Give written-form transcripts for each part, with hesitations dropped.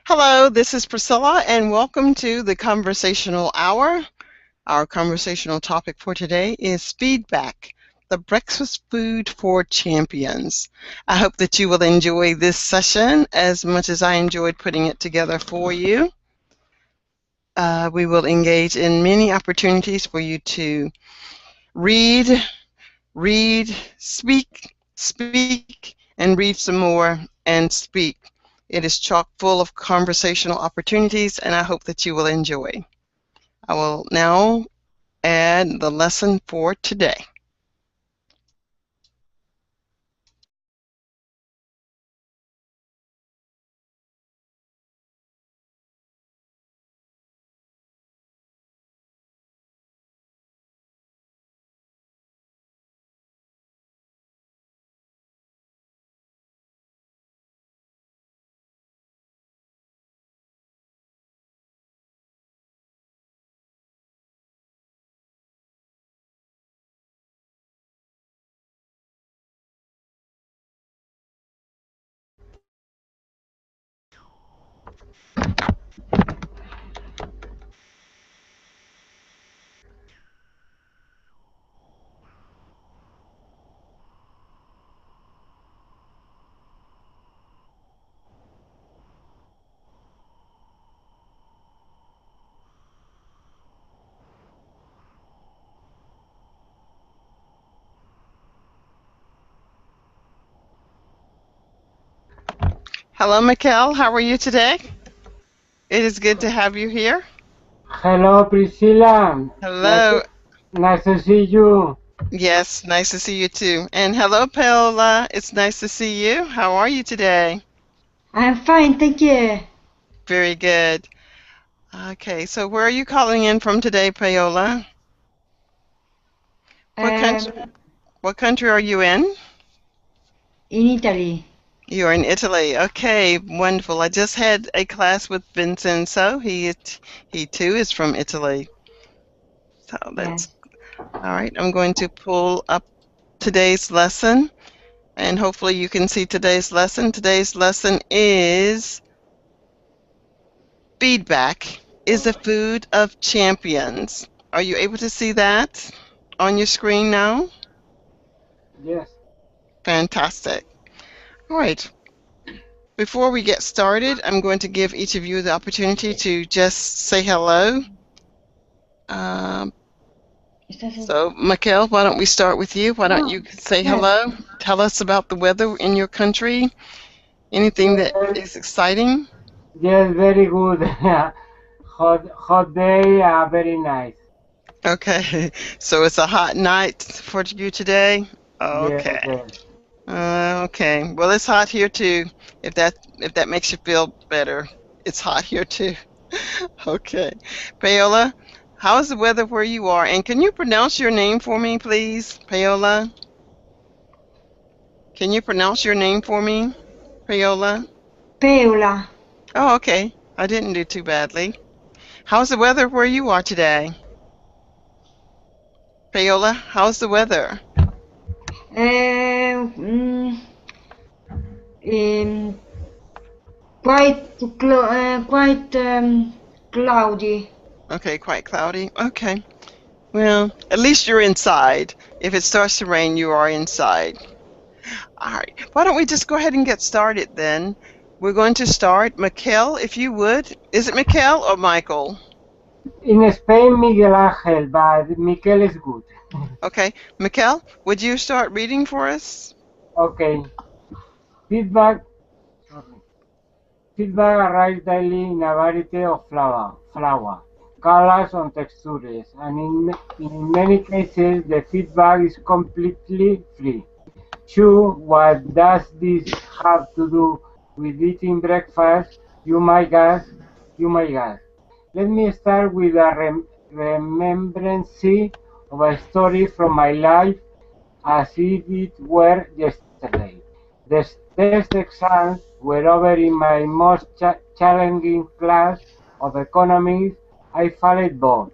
Hello, this is Priscilla, and welcome to the Conversational Hour. Our conversational topic for today is feedback, the breakfast food for champions. I hope that you will enjoy this session as much as I enjoyed putting it together for you. We will engage in many opportunities for you to read, speak, and read some more and speak. It is chock full of conversational opportunities, and I hope that you will enjoy. I will now add the lesson for today. Hello, Mikkel. How are you today? It is good to have you here. Hello, Priscilla. Hello. Nice to see you. Yes, nice to see you too. And hello, Paola. It's nice to see you. How are you today? I'm fine, thank you. Very good. Okay, so where are you calling in from today, Paola? What country, Um, what country are you in? in Italy. You're in Italy. Okay, wonderful. I just had a class with Vincenzo. He too is from Italy. So that's Yes. all right. I'm going to pull up today's lesson, and hopefully you can see today's lesson. Today's lesson is feedback is the food of champions. Are you able to see that on your screen now? Yes. Fantastic. All right. Before we get started, I'm going to give each of you the opportunity to just say hello. Um, so, Mikkel, why don't we start with you? Why don't you say Yes. hello? Tell us about the weather in your country. Anything that Yes, is exciting? yes, very good. Hot day, very nice. Okay, so it's a hot night for you today? Yes, Okay. yes. Okay. Well, it's hot here too. If that makes you feel better, it's hot here too. Okay. Paola, how is the weather where you are? And can you pronounce your name for me, please? Paola? Can you pronounce your name for me? Paola? Paola. Oh, okay. I didn't do too badly. How's the weather where you are today? Paola, how's the weather? Um, um, quite cloudy. Okay, quite cloudy. Okay. Well, at least you're inside. If it starts to rain, you are inside. All right. Why don't we just go ahead and get started then? We're going to start. Mikkel, if you would. Is it Mikkel or Michael? In Spain, Miguel Ángel, but Miquel is good. Okay. Mikkel, would you start reading for us? Okay. Feedback. Sorry. Feedback arrives daily in a variety of flour, colors, and textures, and in many cases, the feedback is completely free. Sure, what does this have to do with eating breakfast? You might ask. You might ask. Let me start with a remembrance of a story from my life as if it were yesterday. The test exams were over in my most challenging class of economics. I failed both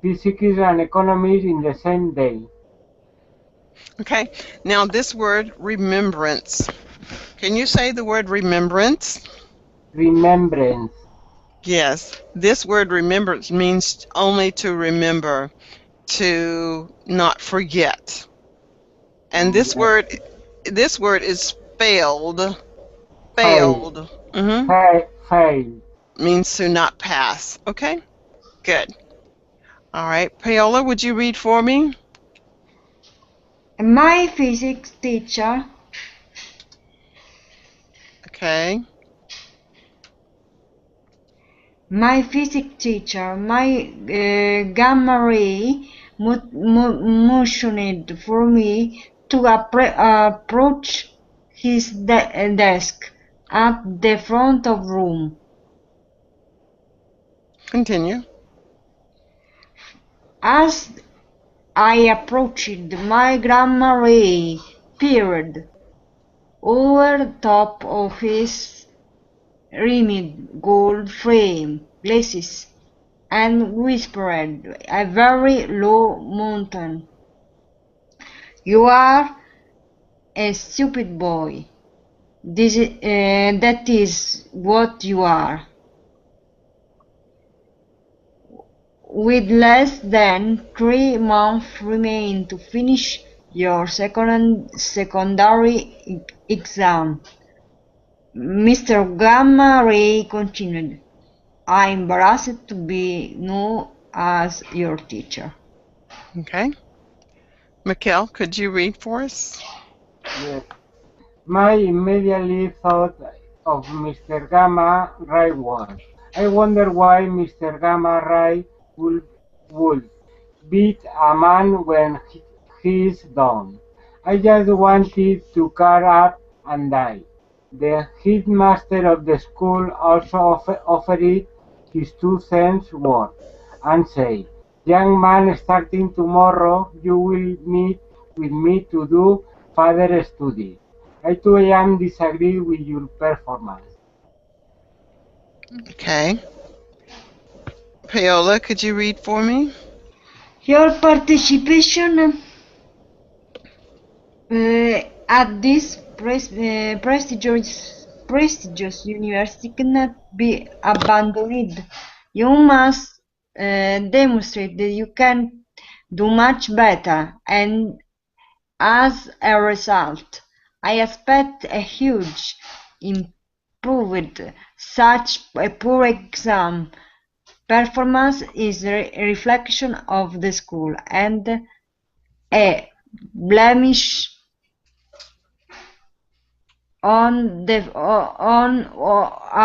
physics and economics in the same day. Okay. Now, this word remembrance. Can you say the word remembrance? remembrance. Yes, this word remembrance means only to remember, to not forget. And this word is failed. Fail. Failed. Mm-hmm. Fail. Means to not pass. Okay, good. All right, Paola, would you read for me? My physics teacher Okay. My physics teacher, my gamma ray, motioned for me to approach his desk at the front of room. Continue. As I approached, my gamma ray peered over the top of his rimmed gold frame glasses and whispered a very low monotone, "You are a stupid boy. That is what you are. With less than 3 months remaining to finish your secondary exam." Mr. Gamma Ray continued, "I am embarrassed to be known as your teacher." Okay. Mikkel, could you read for us? Yes. My immediately thought of Mr. Gamma Ray was, I wonder why Mr. Gamma Ray would beat a man when he's done. I just wanted to cut up and die. The headmaster of the school also offered his 2 cents worth and said, "Young man, starting tomorrow you will meet with me to do further study. I too am disagree with your performance." Okay. Paola, could you read for me? Your participation at this prestigious university cannot be abandoned. You must demonstrate that you can do much better, and as a result, I expect a huge improved. Such a poor exam performance is a reflection of the school and a blemish on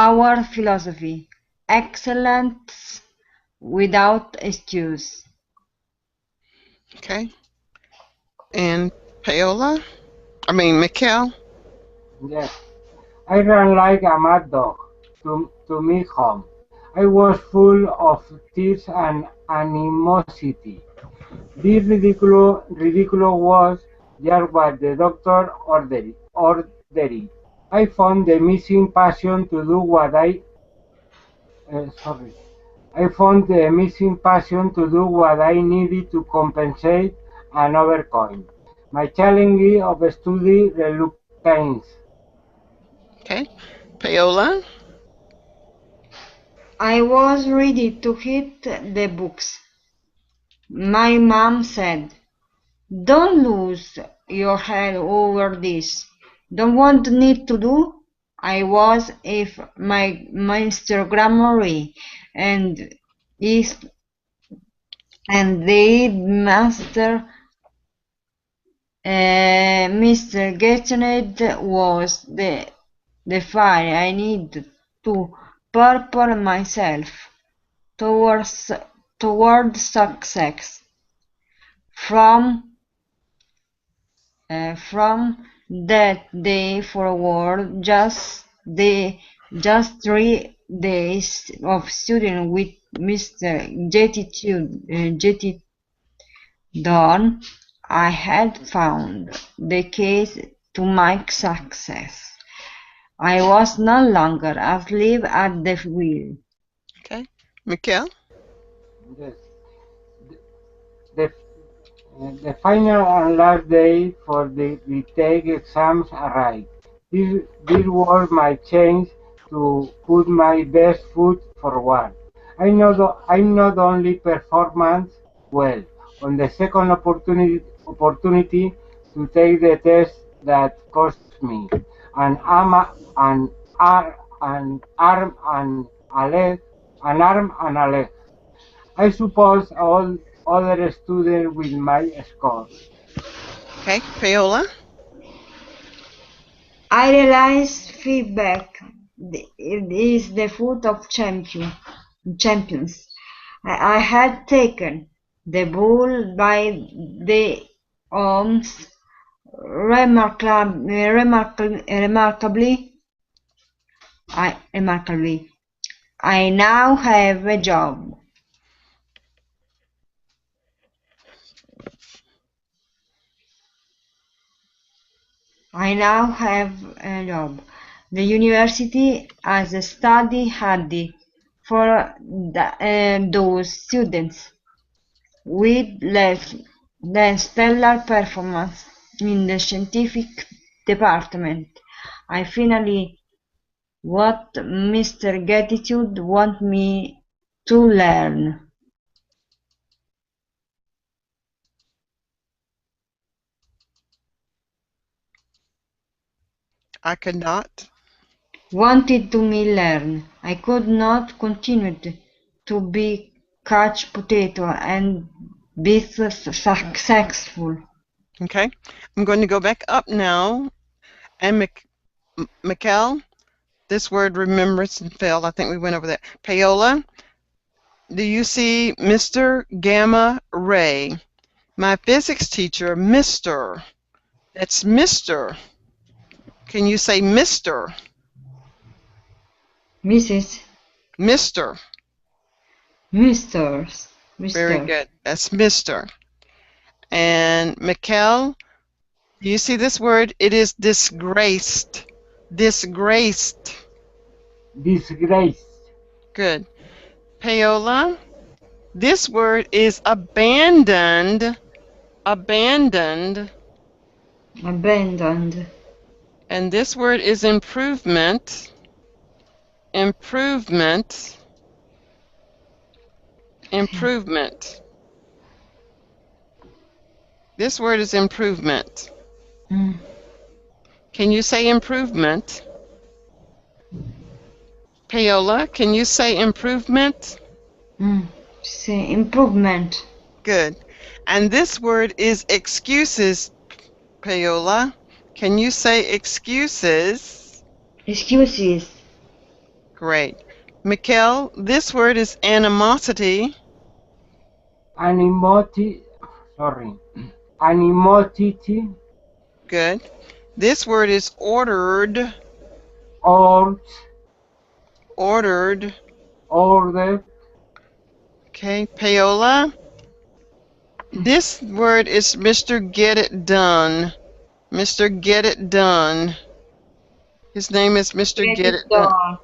our philosophy. Excellence without excuse. Okay. And Paola? Mikkel? Yes. I ran like a mad dog to me home. I was full of tears and animosity. This ridiculous was just what the doctor ordered. I found the missing passion to do what sorry. I found the missing passion to do what I needed to compensate and overcome my challenge of study reluctance. Okay. Paola? I was ready to hit the books. My mom said, "Don't lose your head over this. Don't want need to do?" I was if my Mr. Grammary and is and the master Mr. Getnet was the fire I needed to propel myself towards success. From that day forward, just 3 days of studying with Mr. Jetty Dawn, I had found the keys to my success. I was no longer asleep at the wheel. Okay. Mikkel? Yes. The, the final and last day for the retake exams arrived. This was my chance to put my best foot forward. I'm not only performance well on the second opportunity to take the test that cost me an arm and a leg. I suppose all other students with my score. Okay, Paola? I realize feedback is the foot of champions. I had taken the bull by the arms remarkably. I now have a job. The university has a study hardy for those students with less than stellar performance in the scientific department. I finally what Mr. Gratitude wants me to learn. I could not. Wanted to me learn. I could not continue to be couch potato and be successful. Okay, I'm going to go back up now. And Mikkel, this word remembrance and failed. I think we went over that. Paola, do you see Mr. Gamma Ray? My physics teacher, Mr. That's Mr. Can you say Mr.? Mrs. Mr. Mr. Very good. That's Mr. And Mikkel, do you see this word? It is disgraced. Disgraced. Disgrace. Good. Paola, this word is abandoned. Abandoned. Abandoned. And this word is improvement. Improvement. Improvement. This word is improvement. Mm. Can you say improvement? Paola, can you say improvement? Say improvement. Good. And this word is excuses, Paola. Can you say excuses? Excuses. Great. Mikkel, this word is animosity. Animosity. Good. This word is ordered. Ordered. Okay, Paola. This word is Mr. Get It Done. Mr. Get It Done. His name is Mr. Get It Done.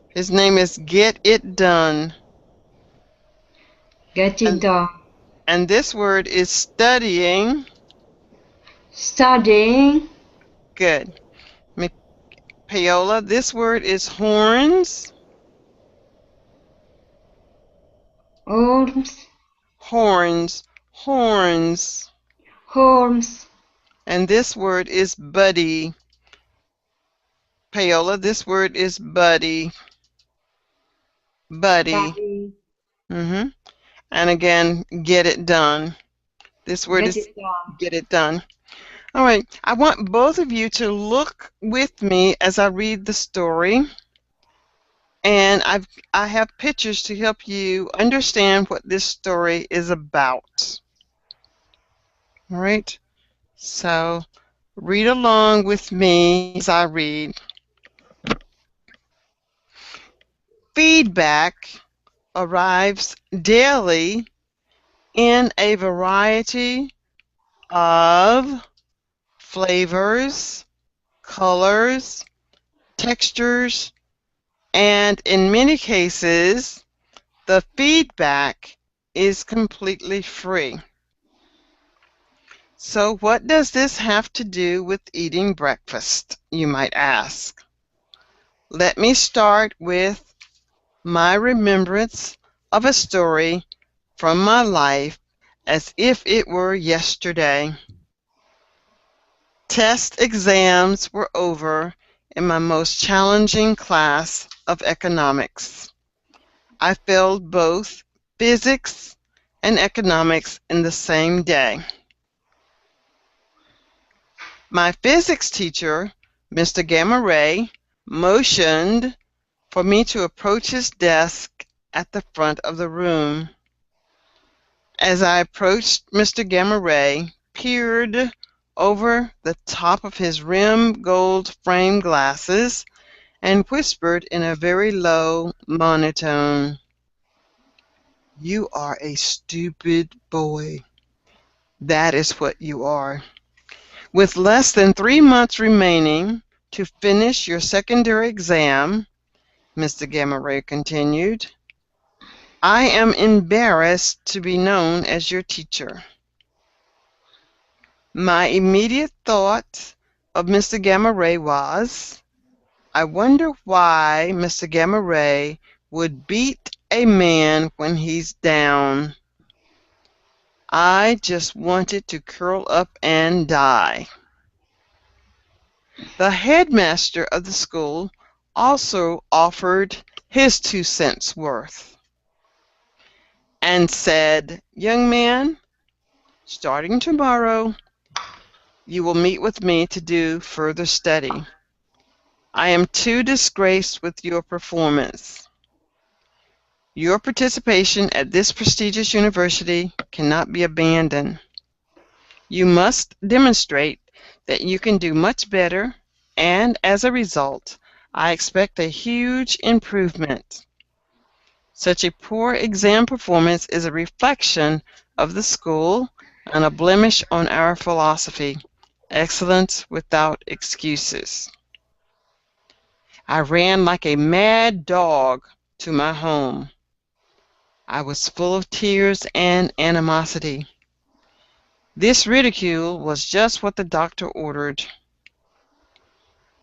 His name is Get It Done. Get it done. And this word is studying. Studying. Good. Paola, this word is horns. Horns. Horns. Horns. Horns. And this word is buddy. Paola, this word is buddy. Buddy. And again, get it done. This word is get it done. All right. I want both of you to look with me as I read the story. And I have pictures to help you understand what this story is about. All right. So read along with me as I read. Feedback arrives daily in a variety of flavors, colors, textures, and in many cases, the feedback is completely free. So what does this have to do with eating breakfast, you might ask? let me start with my remembrance of a story from my life as if it were yesterday. Test exams were over in my most challenging class of economics. I failed both physics and economics in the same day. My physics teacher, Mr. Gamma Ray, motioned for me to approach his desk at the front of the room. As I approached, Mr. Gamma Ray peered over the top of his rim gold frame glasses and whispered in a very low monotone, "You are a stupid boy. That is what you are. With less than 3 months remaining to finish your secondary exam," Mr. Gamma Ray continued, "I am embarrassed to be known as your teacher." My immediate thought of Mr. Gamma Ray was, I wonder why Mr. Gamma Ray would beat a man when he's down. I just wanted to curl up and die. The headmaster of the school also offered his 2 cents worth and said, "Young man, starting tomorrow, you will meet with me to do further study. I am too disgraced with your performance. Your participation at this prestigious university cannot be abandoned. You must demonstrate that you can do much better, and as a result, I expect a huge improvement. Such a poor exam performance is a reflection of the school and a blemish on our philosophy, excellence without excuses." I ran like a mad dog to my home. I was full of tears and animosity. This ridicule was just what the doctor ordered.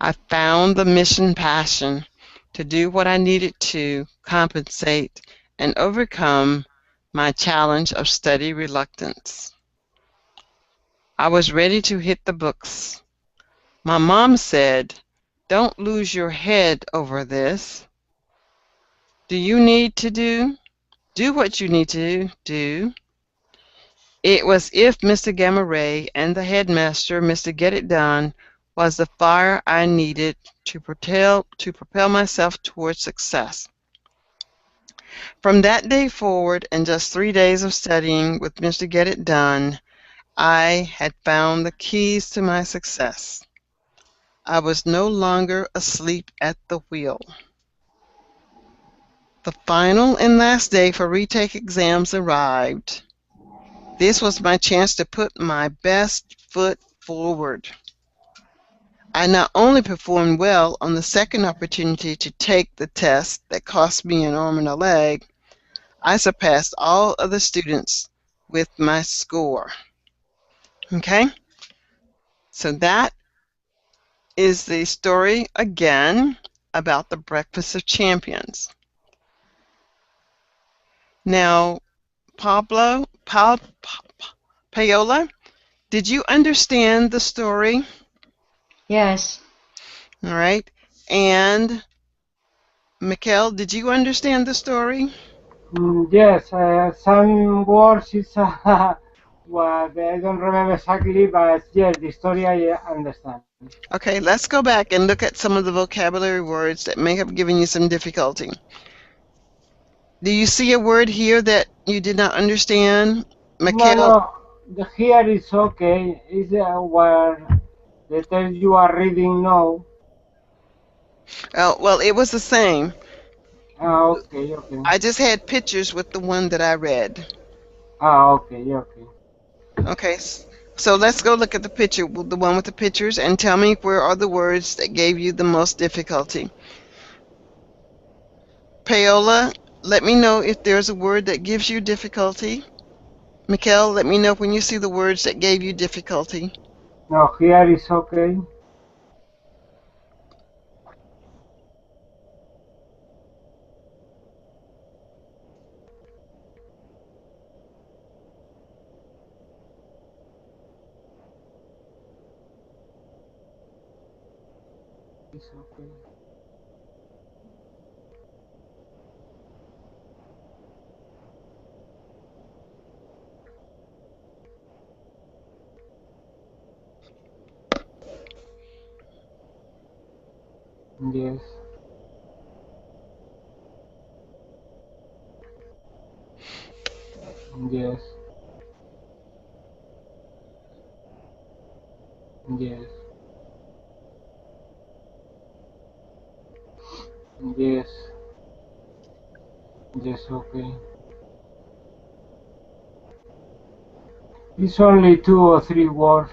I found the mission passion to do what I needed to compensate and overcome my challenge of study reluctance. I was ready to hit the books. My mom said, "Don't lose your head over this. Do you need to do what you need to do." It was as if Mr. Gamma Ray and the headmaster, Mr. Get It Done, was the fire I needed to propel myself towards success. From that day forward, and just 3 days of studying with Mr. Get It Done, I had found the keys to my success. I was no longer asleep at the wheel. The final and last day for retake exams arrived. This was my chance to put my best foot forward. I not only performed well on the second opportunity to take the test that cost me an arm and a leg, I surpassed all other students with my score. Okay? So that is the story again about the Breakfast of Champions. Now, Paola, did you understand the story? Yes. All right. And Mikkel, did you understand the story? Yes, some words is what I don't remember exactly, but yes, the story I understand. Okay, let's go back and look at some of the vocabulary words that may have given you some difficulty. Do you see a word here that you did not understand, Mikkel? No, the here is okay. Is where the text you are reading now. Oh, well, it was the same. Okay. I just had pictures with the one that I read. Okay. Okay, so let's go look at the picture, the one with the pictures, and tell me where are the words that gave you the most difficulty. Paola, let me know if there's a word that gives you difficulty. Mikkel, let me know when you see the words that gave you difficulty. No, here is okay. It's okay. Yes. Yes. Yes. Yes. Yes. Okay. It's only 2 or 3 words.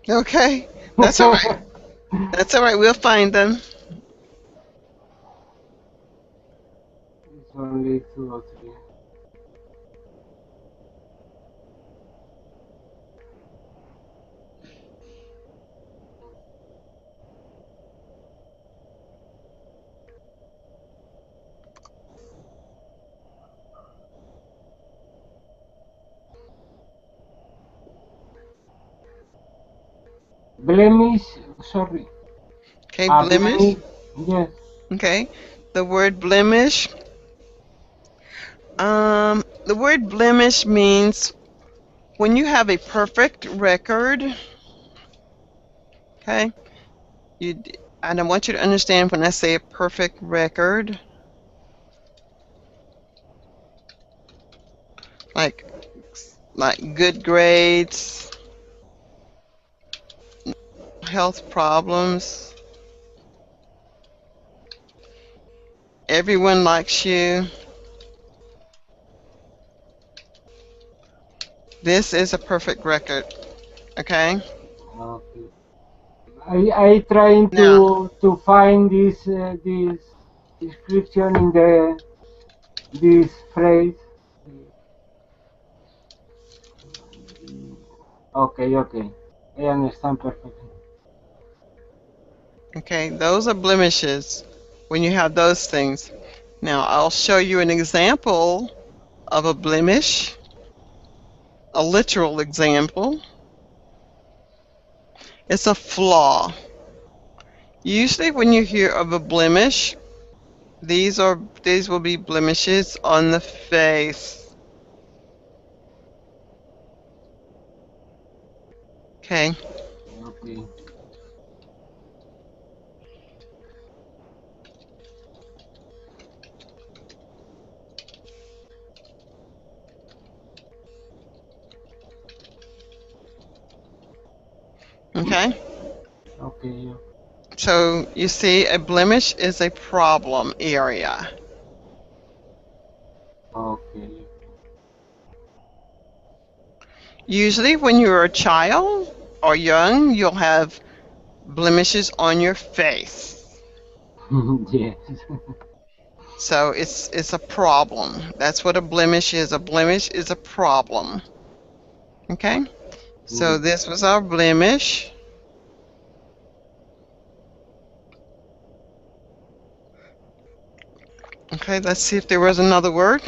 Okay, that's all right. That's all right. We'll find them. It's only 2 or 3. Blemish. Sorry. Okay, Blemish. blemish. Yes. Okay, the word blemish. The word blemish means when you have a perfect record. Okay, you. And I want you to understand when I say a perfect record, like good grades, health problems, everyone likes you. This is a perfect record. Okay. Okay. I trying Now, to find this description in this phrase. Okay, okay. I understand perfectly. okay, those are blemishes when you have those things. Now, I'll show you an example of a blemish, a literal example. It's a flaw. Usually when you hear of a blemish, these will be blemishes on the face. Okay. Okay. Okay. Okay. So you see a blemish is a problem area. Okay. Usually when you're a child or young, you'll have blemishes on your face. Yes. So it's a problem. That's what a blemish is. A blemish is a problem. Okay? So this was our blemish. Okay, let's see if there was another word.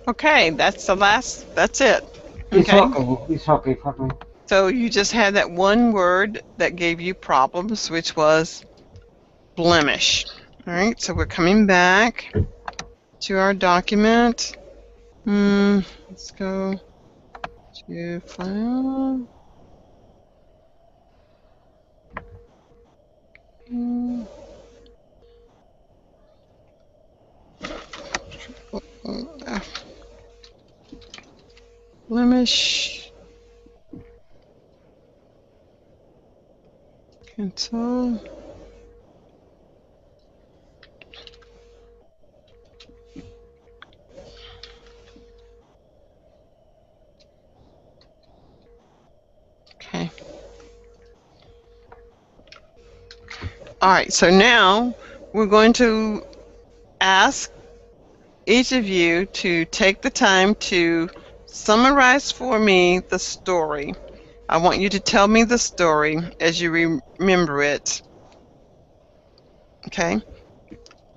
Okay, that's it. It's Okay? okay. It's okay for me. So you just had that one word that gave you problems, which was blemish. All right, so we're coming back to our document. Let's go to file. Hmm, uh, Blemish. Cancel. All right, so now we're going to ask each of you to take the time to summarize for me the story. I want you to tell me the story as you remember it. Okay?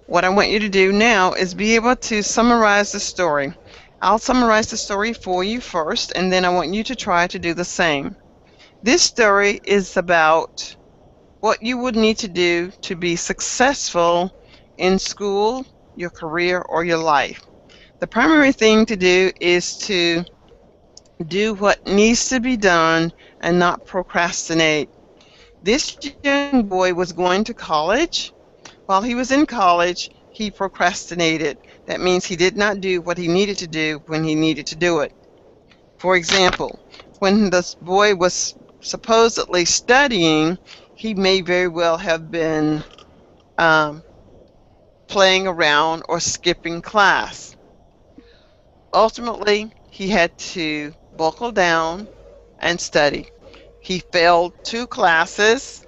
What I want you to do now is be able to summarize the story. I'll summarize the story for you first, and then I want you to try to do the same. This story is about what you would need to do to be successful in school, your career, or your life. The primary thing to do is to do what needs to be done and not procrastinate. This young boy was going to college. While he was in college, he procrastinated. That means he did not do what he needed to do when he needed to do it. For example, when this boy was supposedly studying, he may very well have been playing around or skipping class. Ultimately, he had to buckle down and study. He failed 2 classes,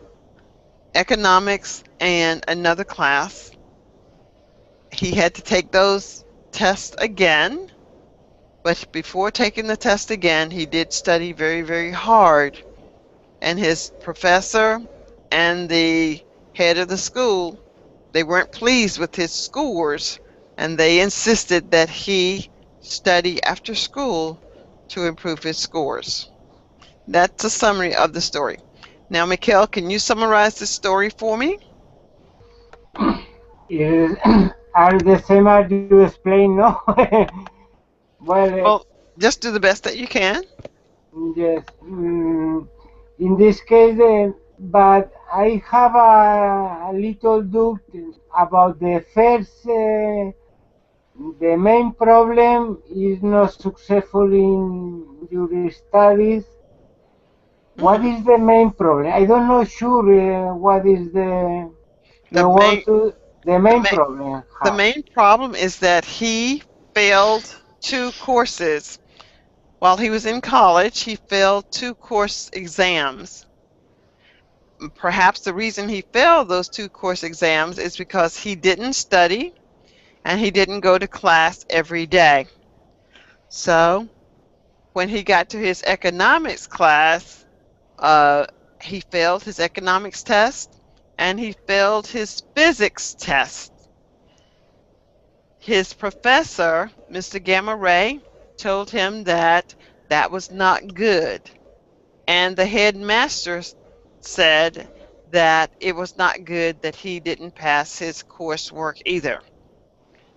economics and another class. He had to take those tests again, but before taking the test again, he did study very, very hard. And his professor and the head of the school, they weren't pleased with his scores, and they insisted that he study after school to improve his scores. That's a summary of the story. Now, Mikhail, can you summarize the story for me? Are the same as you explained, no? Well, just do the best that you can. Yes. In this case, but I have a little doubt about the first. The main problem is not successful in your studies. What is the main problem? I don't know sure what is the main problem. The main problem is that he failed 2 courses. While he was in college, he failed 2 course exams. Perhaps the reason he failed those 2 course exams is because he didn't study and he didn't go to class every day. So when he got to his economics class, he failed his economics test and he failed his physics test. His professor, Mr. Gamma Ray, told him that that was not good. And the headmaster said that it was not good that he didn't pass his coursework either.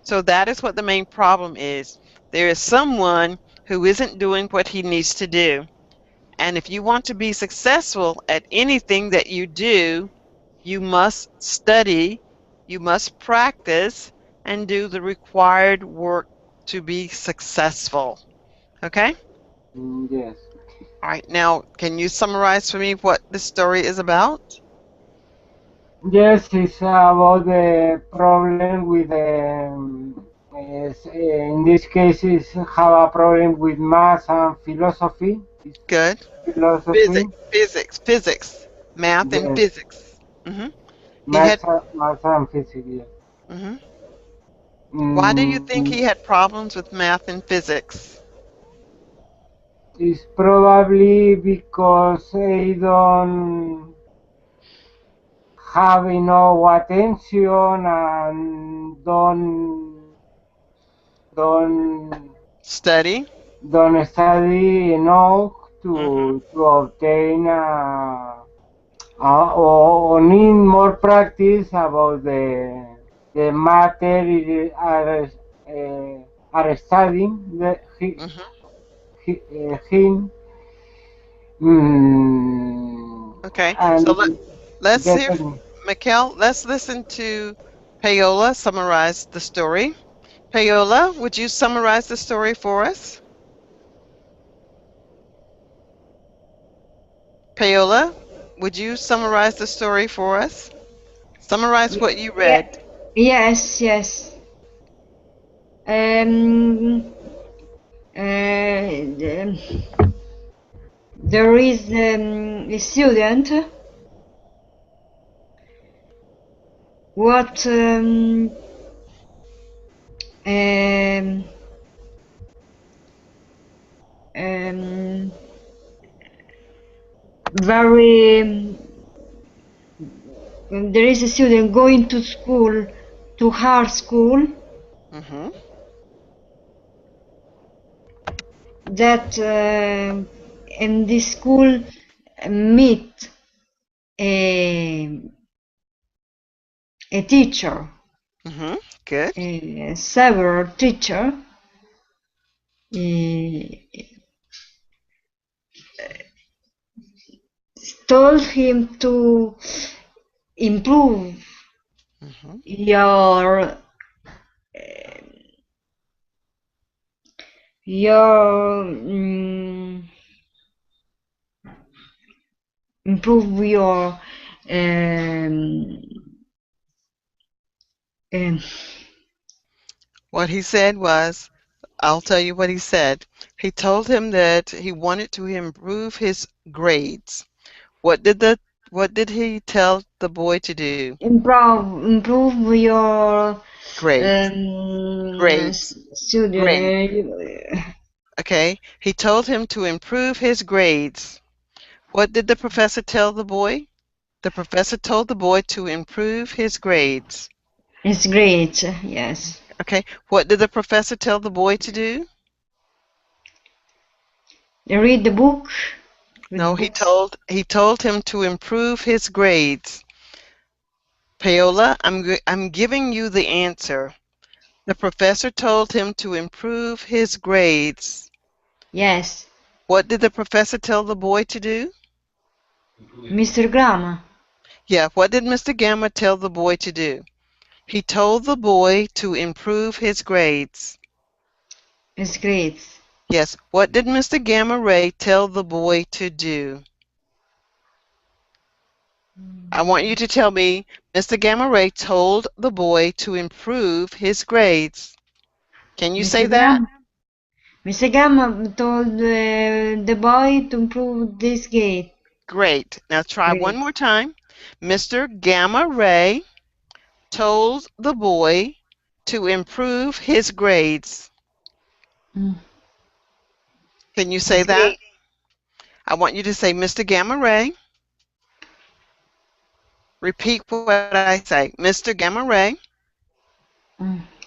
So that is what the main problem is. There is someone who isn't doing what he needs to do. And if you want to be successful at anything that you do, you must study, you must practice, and do the required work to be successful. Okay? Yes. All right. Now, can you summarize for me what this story is about? Yes, it's about the problem with in this case, it's have a problem with math and philosophy. Good. Philosophy. Physics, math and Yes. physics. Math and physics. Yes. Why do you think he had problems with math and physics? It's probably because they don't have enough attention and don't study enough to obtain or need more practice about the matter are studying him. Okay, so let's hear, Mikhail, let's listen to Paola summarize the story. Paola, would you summarize the story for us? Paola, would you summarize the story for us? Summarize what you read. Yes. There is a student what very there is a student going to school, to her school, Mm-hmm. that in this school meet a teacher, Mm-hmm. Good. several teacher, told him to improve Mm-hmm. your improve your um, um, What he said was, I'll tell you what he said. He told him that he wanted to improve his grades. What did he tell the boy to do? improve your Grades. Grades. Grades. student. Okay. He told him to improve his grades. What did the professor tell the boy? The professor told the boy to improve his grades. It's great, yes. Okay. What did the professor tell the boy to do? Read the book with No, books. he told him to improve his grades. Paola, I'm giving you the answer. The professor told him to improve his grades. Yes, What did the professor tell the boy to do? Mr. Grama. Yeah, what did Mr. Gamma tell the boy to do? He told the boy to improve his grades. It's great. Yes, what did Mr. Gamma Ray tell the boy to do? I want you to tell me, Mr. Gamma Ray told the boy to improve his grades. Can you say Mr. that? Grama. Mr. Grama told the boy to improve this gate. Great. Now try one Great. more time. Mr. Gamma Ray told the boy to improve his grades. Mm. Can you say It's that? great. I want you to say, Mr. Gamma Ray. Repeat what I say. Mr. Gamma Ray.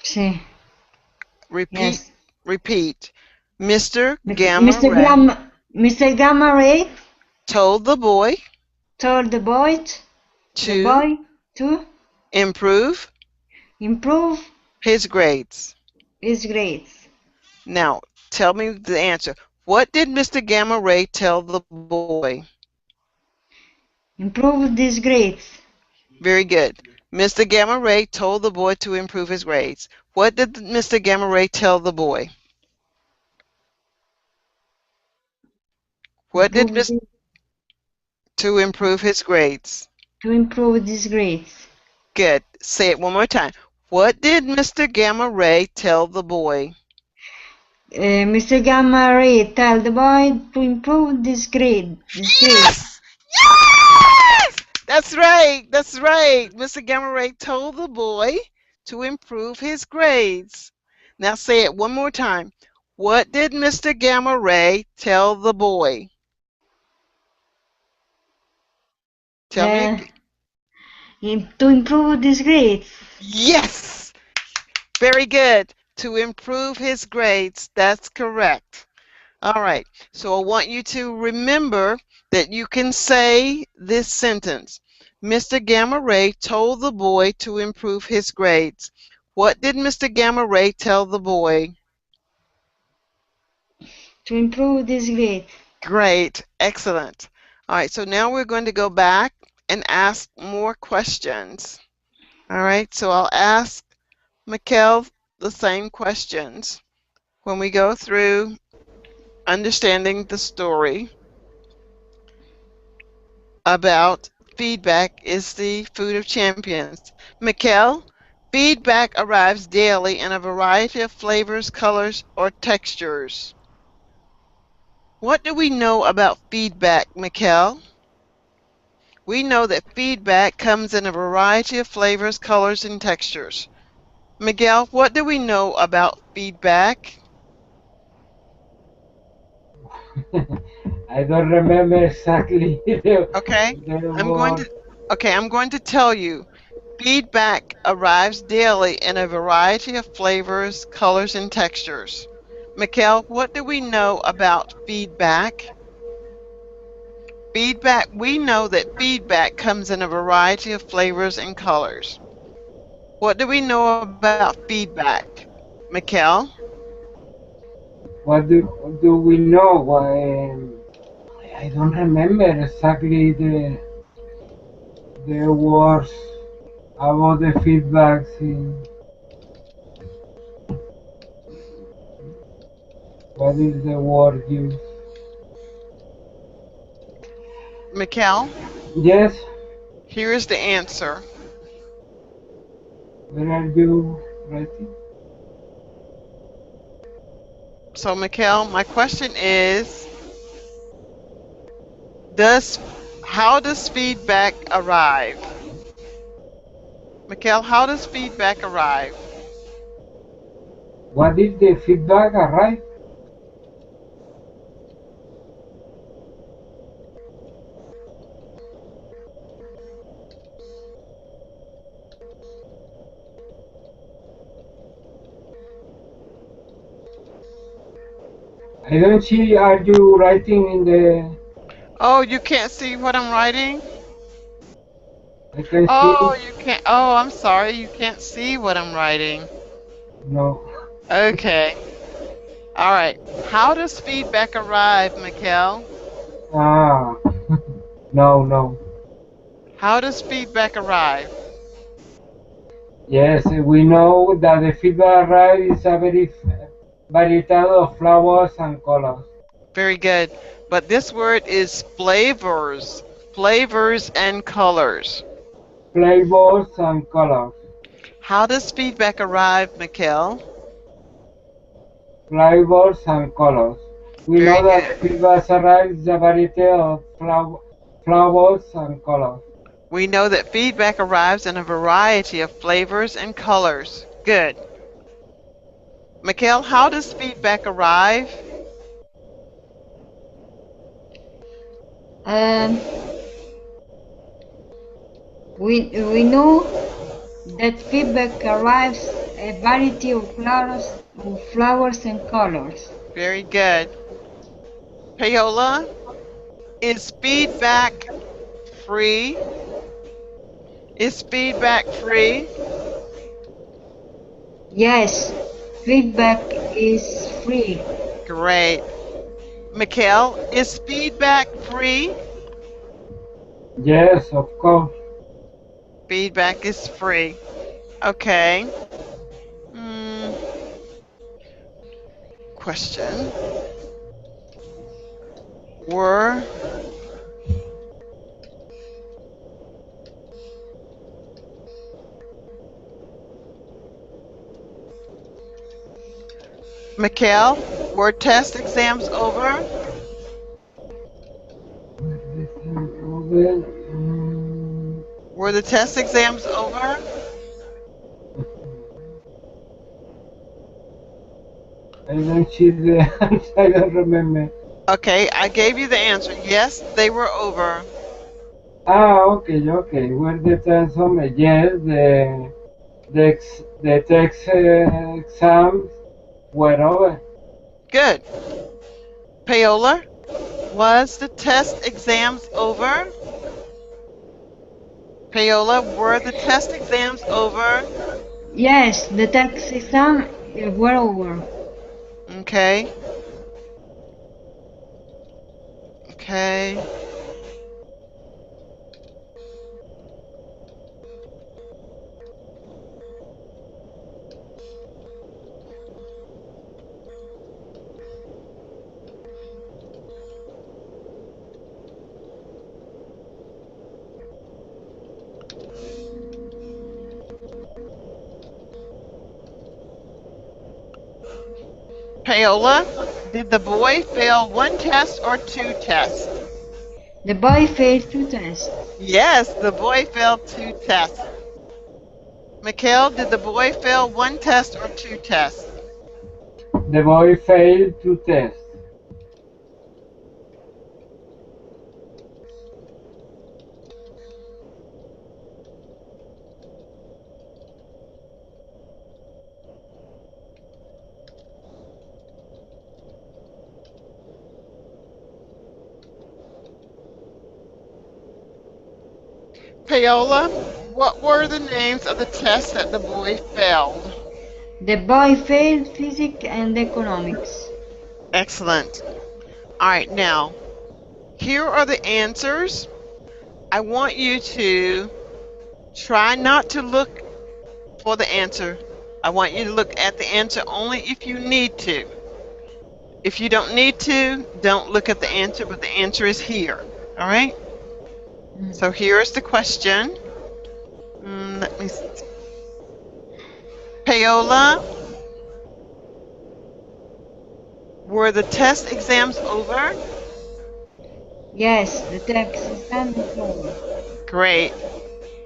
See. Repeat, Yes. repeat. Mr. Gamma Mr. Ray Mr. Gamma Ray told the boy told the to boy to improve improve his grades. his grades. Now, tell me the answer. What did Mr. Gamma Ray tell the boy? Improve these grades. Very good. Mr. Gamma Ray told the boy to improve his grades. What did Mr. Gamma Ray tell the boy? What did Improve Mr. this, to improve his grades? to improve these grades. Good. Say it one more time. What did Mr. Gamma Ray tell the boy? Mr. Gamma Ray tell the boy to improve this grade. This grade. Yes! Yes! That's right. That's right. Mr. Gamma Ray told the boy to improve his grades. Now say it one more time. What did Mr. Gamma Ray tell the boy? Tell me again. To improve these grades. Yes! Very good. To improve his grades. That's correct. All right. So I want you to remember that you can say this sentence. Mr. Gamma Ray told the boy to improve his grades. What did Mr. Gamma Ray tell the boy? To improve these grades. Great. Excellent. All right. So now we're going to go back and ask more questions. All right. So I'll ask Mikkel the same questions when we go through understanding the story about feedback is the food of champions. Mikkel, feedback arrives daily in a variety of flavors, colors, or textures. What do we know about feedback, Mikkel? We know that feedback comes in a variety of flavors, colors, and textures. Miguel, what do we know about feedback? I don't remember exactly Okay, the I'm going word. to I'm going to tell you. Feedback arrives daily in a variety of flavors, colors, and textures. Miguel, what do we know about feedback? Feedback, we know that feedback comes in a variety of flavors and colors. What do we know about feedback? Mikkel? What do we know? I don't remember exactly the words about the feedbacks in what is the word used. Mikkel, Yes, here is the answer. where are you writing? So Mikkel, my question is, does how does feedback arrive? Mikkel, how does feedback arrive? What is the feedback arrive? I don't see. Are you writing in the? Oh, you can't see what I'm writing? I can see. Oh, you can't. Oh, I'm sorry. You can't see what I'm writing. No. Okay. All right. How does feedback arrive, Mikkel? Ah, no, no. How does feedback arrive? Yes, we know that the feedback arrive is a very variety of flowers and colors. Very good. But this word is flavors. Flavors and colors. Flavors and colors. How does feedback arrive, Mikkel? Flavors and colors. We Very know that good. feedback arrive is a variety of flowers and colors. We know that feedback arrives in a variety of flavors and colors. Good. Mikkel, how does feedback arrive? Um, we know that feedback arrives a variety of flowers and colors. Very good. Paola, is feedback free? Is feedback free? Yes, feedback is free. Great. Mikkel, is feedback free? Yes, of course. Feedback is free. Okay. Hmm. Question. Were Mikkel, were test exams over? Were the test exams over? I don't see the answer. I don't remember. Okay, I gave you the answer. Yes, they were over. Ah, okay, okay. Where the transform? Yes, the text exams were over. Good. Paola, was the test exams over? Paola, were the test exams over? Yes, the tax exam were over. Okay. Okay. Paola, did the boy fail one test or two tests? The boy failed two tests. Yes, the boy failed 2 tests. Mikhail, did the boy fail 1 test or 2 tests? The boy failed two tests. Paola, what were the names of the tests that the boy failed? The boy failed physics and economics. Excellent. All right, now, here are the answers. I want you to try not to look for the answer. I want you to look at the answer only if you need to. If you don't need to, don't look at the answer, but the answer is here. All right? So here's the question. Let me see. Paola, were the test exams over? Yes, the text exam is over. Great.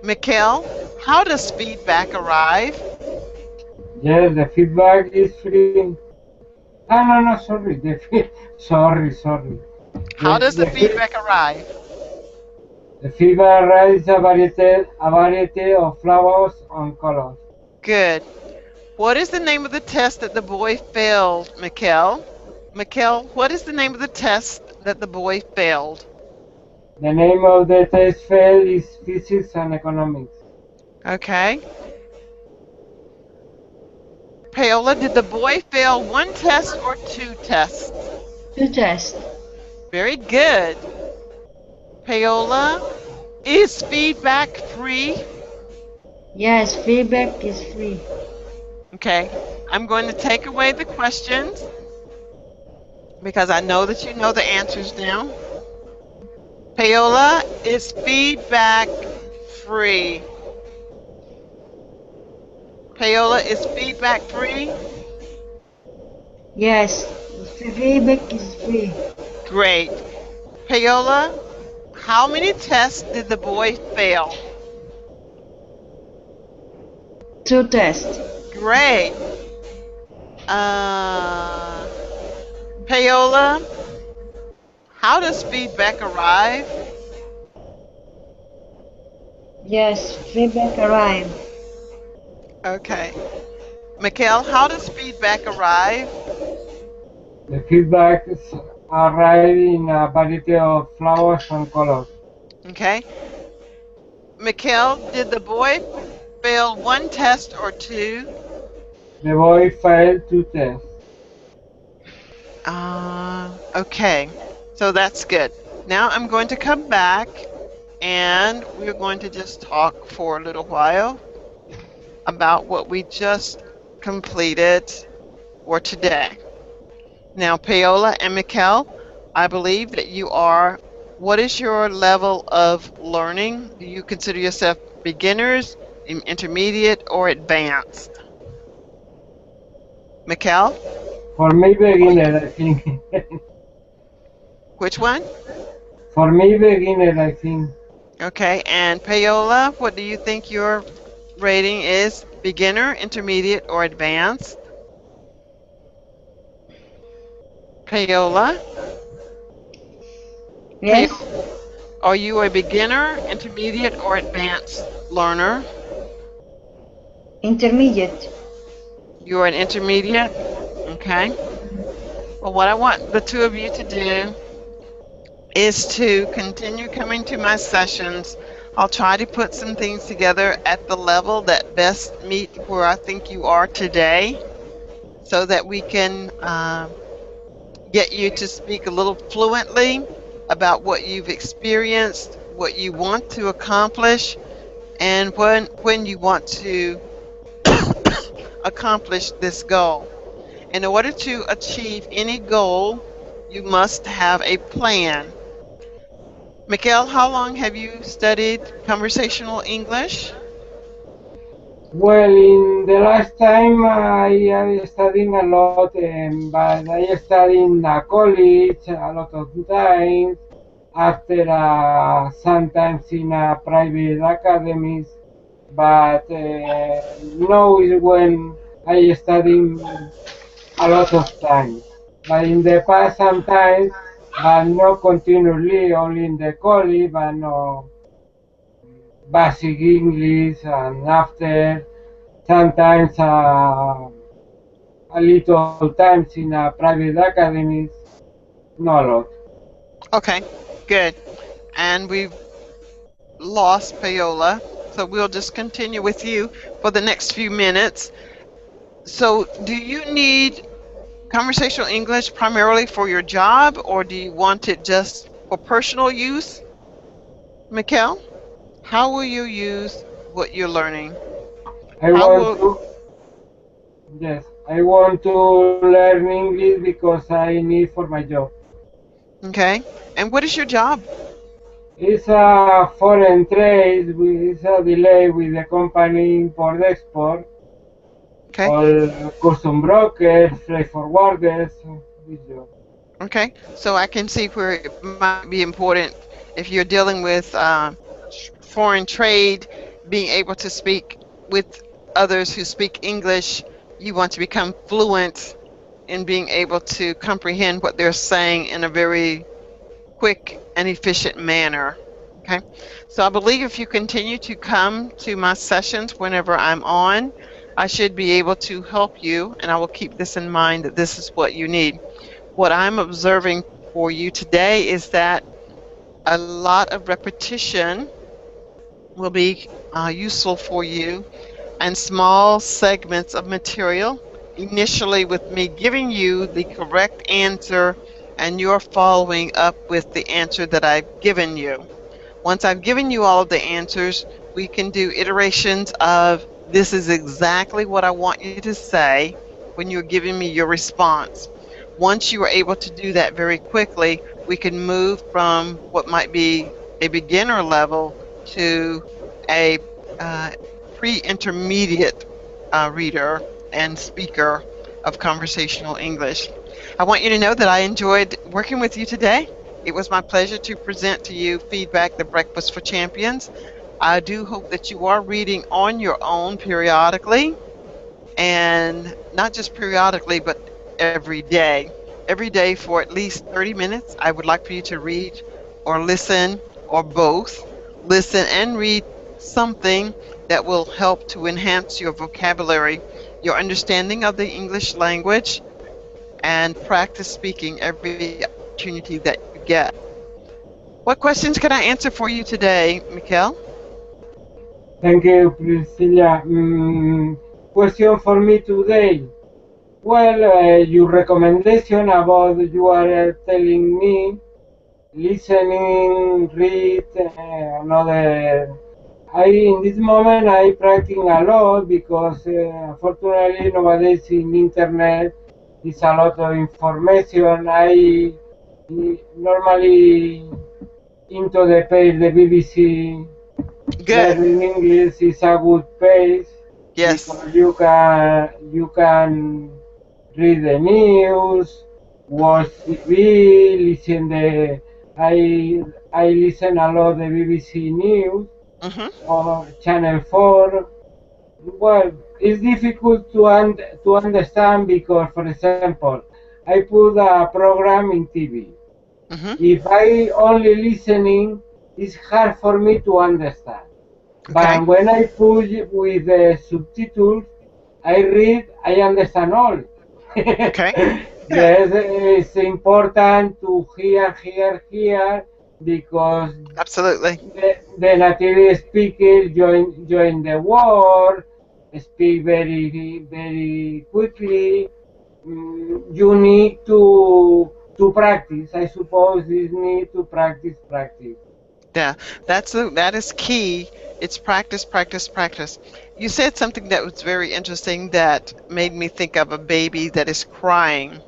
Mikhail, how does feedback arrive? Yes, the feedback is free. No, sorry. Sorry. How does the The feedback arrive? The feedback arrives a variety of flowers and colors. Good. What is the name of the test that the boy failed, Mikhail? Mikhail, what is the name of the test that the boy failed? The name of the test field is physics and economics. Okay. Paola, did the boy fail 1 test or 2 tests? Two tests. Very good. Paola, is feedback free? Yes, feedback is free. Okay. I'm going to take away the questions because I know that you know the answers now. Paola, is feedback free? Paola, is feedback free? Yes, feedback is free. Great. Paola, how many tests did the boy fail? Two tests. Great. Paola, how does feedback arrive? Yes, feedback arrived. Okay. Mikhail, how does feedback arrive? The feedback arrive in a variety of flowers and colors. Okay. Mikhail, did the boy fail 1 test or 2? The boy failed two tests. Okay. So that's good. Now I'm going to come back and we're going to just talk for a little while about what we just completed for today. Now, Paola and Mikhail, I believe that you are, what is your level of learning? Do you consider yourself beginners, intermediate, or advanced? Mikhail? For me, beginner, I think. Which one? For me, beginner, I think. Okay, and Paola, what do you think your rating is? Beginner, intermediate, or advanced? Paola? Yes, Are you a beginner, intermediate, or advanced learner? intermediate. You're an intermediate? Okay. Well, what I want the two of you to do is to continue coming to my sessions. I'll try to put some things together at the level that best meet where I think you are today so that we can get you to speak a little fluently about what you've experienced, what you want to accomplish, and when you want to accomplish this goal. In order to achieve any goal, you must have a plan. Mikhail, how long have you studied conversational English? Well, in the last time I studied a lot, but I studied in a college a lot of times, after sometimes in a private academies, but now is when I study a lot of times. But in the past sometimes, but not continually, only in the college, but no basic English, and after sometimes a little times in a private academies, not a lot. Okay, good. And we've lost Paola, so we'll just continue with you for the next few minutes. So, do you need conversational English primarily for your job, or do you want it just for personal use? Mikkel, how will you use what you're learning? I How want will, to, yes, I want to learn English because I need for my job. okay, and what is your job? It's a foreign trade, it's a delay with the company import-export, Okay, all custom brokers, freight forwarders, this job. okay, so I can see where it might be important if you're dealing with foreign trade, being able to speak with others who speak English. You want to become fluent in being able to comprehend what they're saying in a very quick and efficient manner. Okay, so I believe if you continue to come to my sessions whenever I'm on, I should be able to help you, and I will keep this in mind that this is what you need. What I'm observing for you today is that a lot of repetition will be useful for you, and small segments of material, initially with me giving you the correct answer and you're following up with the answer that I've given you. Once I've given you all of the answers, we can do iterations of this is exactly what I want you to say when you're giving me your response. Once you are able to do that very quickly, we can move from what might be a beginner level to a pre-intermediate reader and speaker of conversational English. I want you to know that I enjoyed working with you today. It was my pleasure to present to you Feedback, the Breakfast for Champions. I do hope that you are reading on your own periodically, and not just periodically, but every day. Every day for at least 30 minutes, I would like for you to read or listen or both. Listen and read something that will help to enhance your vocabulary, your understanding of the English language, and practice speaking every opportunity that you get. What questions can I answer for you today, Mikkel? Thank you, Priscilla. Question for me today. Well, your recommendation about you are telling me listening, read, another. I in this moment I practicing a lot because unfortunately nowadays in internet is a lot of information. I normally into the page the BBC Good. learning English is a good page Yes. because you can read the news, watch TV, listen the I listen a lot the BBC News Mm-hmm. or Channel 4. Well, it's difficult to understand because, for example, I put a program in TV. Mm-hmm. If I only listening, it's hard for me to understand. Okay. But when I put with the subtitles, I read, I understand all. Okay. Good. Yes, it's important to hear, because Absolutely. the native speaker join the word, speak very quickly. You need to practice. I suppose you need to practice. Yeah, that is key. It's practice, practice, practice. You said something that was very interesting that made me think of a baby that is crying.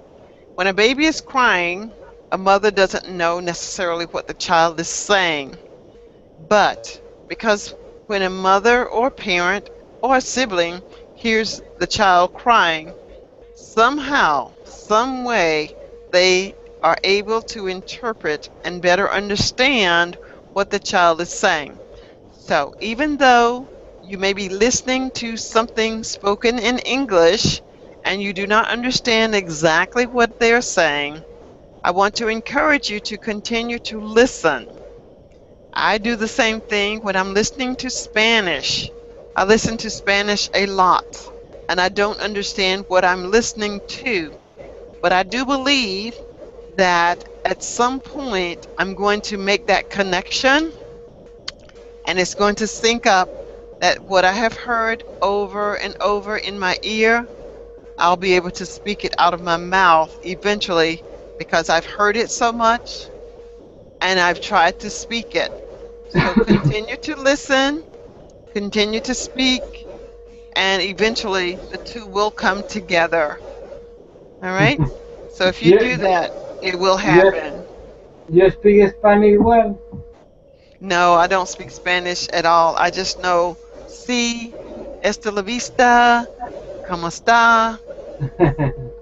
When a baby is crying, a mother doesn't know necessarily what the child is saying. But because when a mother or parent or a sibling hears the child crying, somehow, some way, they are able to interpret and better understand what the child is saying. So even though you may be listening to something spoken in English and you do not understand exactly what they're saying, I want to encourage you to continue to listen. I do the same thing when I'm listening to Spanish. I listen to Spanish a lot, and I don't understand what I'm listening to. But I do believe that at some point I'm going to make that connection, and it's going to sync up that what I have heard over and over in my ear, I'll be able to speak it out of my mouth eventually because I've heard it so much and I've tried to speak it. So continue to listen, continue to speak, and eventually the two will come together. All right? So if you do that, it will happen. You speak Spanish well? No, I don't speak Spanish at all. I just know si, esta la vista, como está.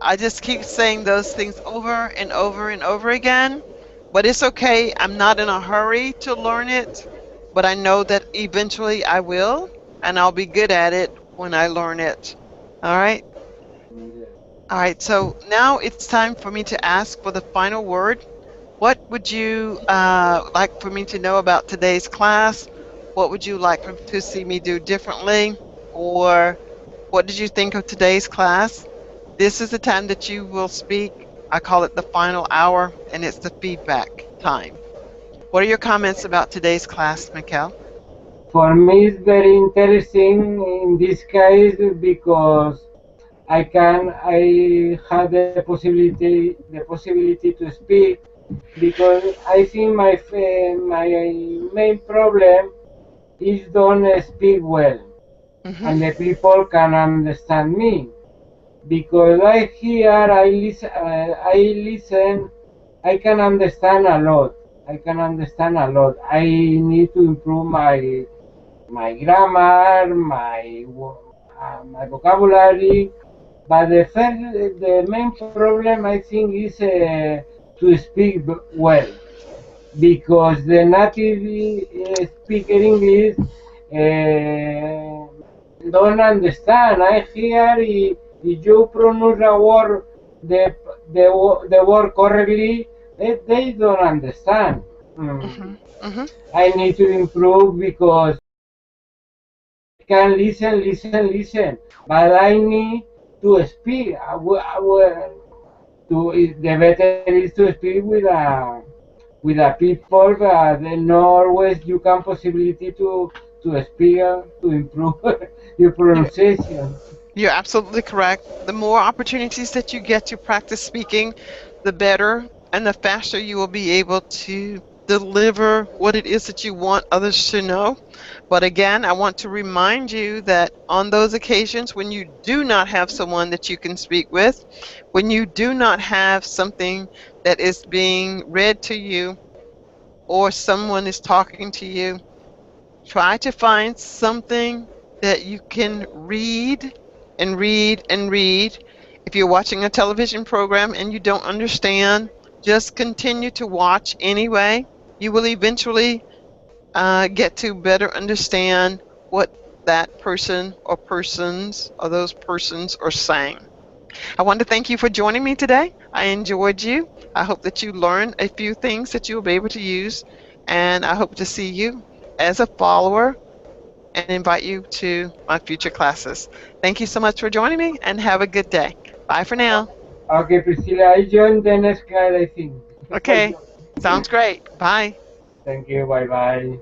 I just keep saying those things over and over and over again. But it's okay. I'm not in a hurry to learn it. But I know that eventually I will. And I'll be good at it when I learn it. All right? All right. So now it's time for me to ask for the final word. What would you like for me to know about today's class? What would you like to see me do differently? Or what did you think of today's class? This is the time that you will speak. I call it the final hour, and it's the feedback time. What are your comments about today's class, Mikel? For me, it's very interesting in this case because I have the possibility to speak, because I think my main problem is don't speak well, and the people can understand me. Because I hear, I listen, I can understand a lot. I need to improve my grammar, my vocabulary. But the main problem I think is to speak well, because the native speaker English don't understand. I hear if you pronounce a word, the word correctly, they don't understand. I need to improve because I can listen, but I need to speak. The better is to speak with a people, but then not always you can possibility to speak to improve your pronunciation. You're absolutely correct. The more opportunities that you get to practice speaking, the better and the faster you will be able to deliver what it is that you want others to know. But again, I want to remind you that on those occasions when you do not have someone that you can speak with, when you do not have something that is being read to you or someone is talking to you, try to find something that you can read and read and read. If you're watching a television program and you don't understand, just continue to watch anyway. You will eventually get to better understand what that person or persons or those persons are saying. I want to thank you for joining me today. I enjoyed you. I hope that you learned a few things that you'll be able to use, and I hope to see you as a follower and invite you to my future classes. Thank you so much for joining me, and have a good day. Bye for now. Okay, Priscilla, I joined the next class, I think. Okay, sounds great. Bye. Thank you, bye-bye.